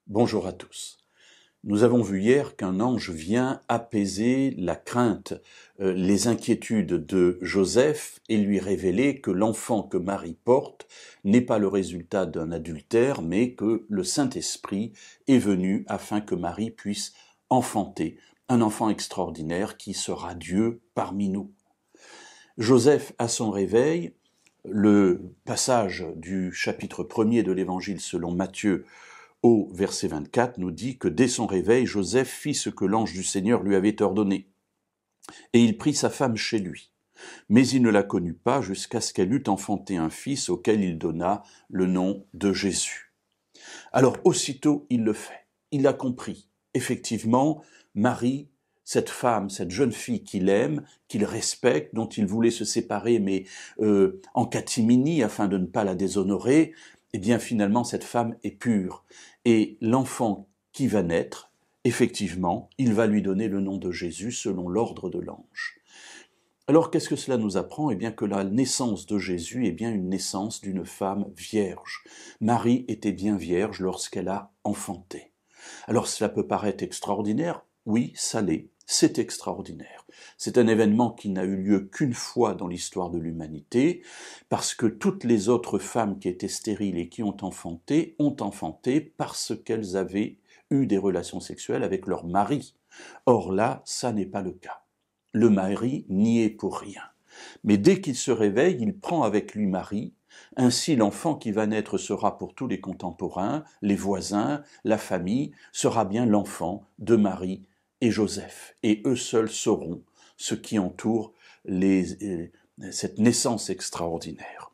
Bonjour à tous. Nous avons vu hier qu'un ange vient apaiser la crainte, les inquiétudes de Joseph et lui révéler que l'enfant que Marie porte n'est pas le résultat d'un adultère, mais que le Saint-Esprit est venu afin que Marie puisse enfanter un enfant extraordinaire qui sera Dieu parmi nous. Joseph, à son réveil, le passage du chapitre 1er de l'Évangile selon Matthieu au verset 24 nous dit que dès son réveil, Joseph fit ce que l'ange du Seigneur lui avait ordonné. Et il prit sa femme chez lui. Mais il ne la connut pas jusqu'à ce qu'elle eût enfanté un fils auquel il donna le nom de Jésus. Alors aussitôt il le fait. Il a compris. Effectivement, Marie, cette femme, cette jeune fille qu'il aime, qu'il respecte, dont il voulait se séparer, mais en catimini afin de ne pas la déshonorer, eh bien finalement cette femme est pure. Et l'enfant qui va naître, effectivement, il va lui donner le nom de Jésus selon l'ordre de l'ange. Alors qu'est-ce que cela nous apprend ? Eh bien que la naissance de Jésus est bien une naissance d'une femme vierge. Marie était bien vierge lorsqu'elle a enfanté. Alors cela peut paraître extraordinaire, oui, ça l'est, c'est extraordinaire. C'est un événement qui n'a eu lieu qu'une fois dans l'histoire de l'humanité, parce que toutes les autres femmes qui étaient stériles et qui ont enfanté parce qu'elles avaient eu des relations sexuelles avec leur mari. Or là, ça n'est pas le cas. Le mari n'y est pour rien. Mais dès qu'il se réveille, il prend avec lui Marie. Ainsi, l'enfant qui va naître sera pour tous les contemporains, les voisins, la famille, sera bien l'enfant de Marie et Joseph. Et eux seuls sauront ce qui entoure cette naissance extraordinaire.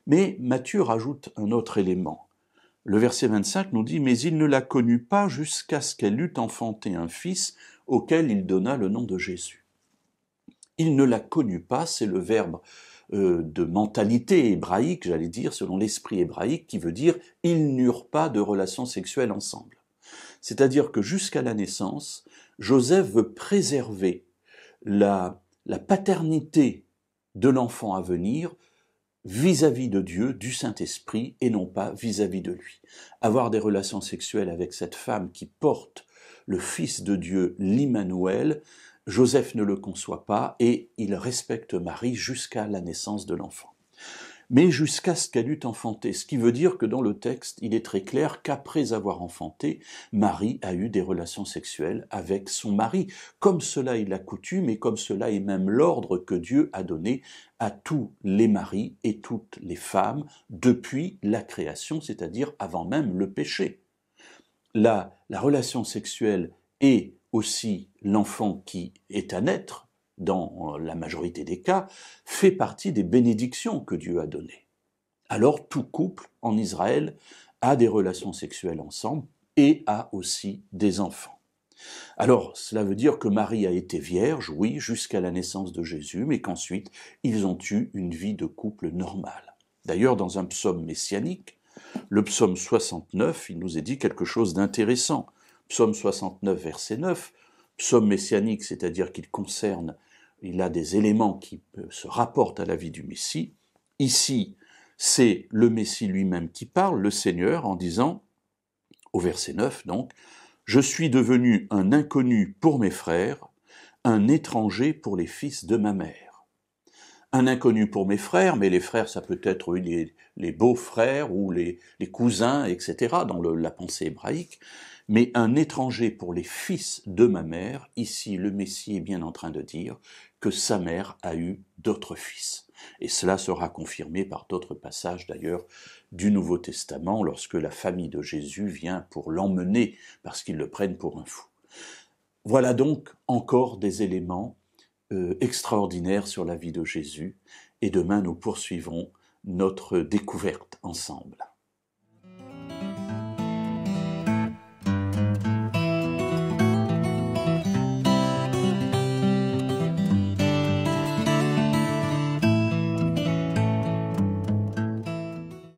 Mais Matthieu rajoute un autre élément. Le verset 25 nous dit « Mais il ne la connut pas jusqu'à ce qu'elle eût enfanté un fils auquel il donna le nom de Jésus. » Il ne la connut pas, c'est le verbe de mentalité hébraïque, j'allais dire, selon l'esprit hébraïque, qui veut dire « ils n'eurent pas de relations sexuelles ensemble ». C'est-à-dire que jusqu'à la naissance, Joseph veut préserver la paternité de l'enfant à venir vis-à-vis de Dieu, du Saint-Esprit, et non pas vis-à-vis de lui. Avoir des relations sexuelles avec cette femme qui porte le Fils de Dieu, l'Immanuel, Joseph ne le conçoit pas et il respecte Marie jusqu'à la naissance de l'enfant. Mais jusqu'à ce qu'elle eût enfanté, ce qui veut dire que dans le texte, il est très clair qu'après avoir enfanté, Marie a eu des relations sexuelles avec son mari, comme cela est la coutume et comme cela est même l'ordre que Dieu a donné à tous les maris et toutes les femmes depuis la création, c'est-à-dire avant même le péché. La relation sexuelle est aussi l'enfant qui est à naître, dans la majorité des cas, fait partie des bénédictions que Dieu a données. Alors tout couple en Israël a des relations sexuelles ensemble et a aussi des enfants. Alors cela veut dire que Marie a été vierge, oui, jusqu'à la naissance de Jésus, mais qu'ensuite ils ont eu une vie de couple normale. D'ailleurs, dans un psaume messianique, le psaume 69, il nous est dit quelque chose d'intéressant. Psaume 69, verset 9, psaume messianique, c'est-à-dire il a des éléments qui se rapportent à la vie du Messie. Ici, c'est le Messie lui-même qui parle, le Seigneur, en disant, au verset 9 donc, « Je suis devenu un inconnu pour mes frères, un étranger pour les fils de ma mère. » Un inconnu pour mes frères, mais les frères, ça peut être les beaux-frères ou les cousins, etc., dans la pensée hébraïque, mais un étranger pour les fils de ma mère, ici le Messie est bien en train de dire que sa mère a eu d'autres fils. Et cela sera confirmé par d'autres passages d'ailleurs du Nouveau Testament, lorsque la famille de Jésus vient pour l'emmener, parce qu'ils le prennent pour un fou. Voilà donc encore des éléments extraordinaires sur la vie de Jésus, et demain nous poursuivrons notre découverte ensemble.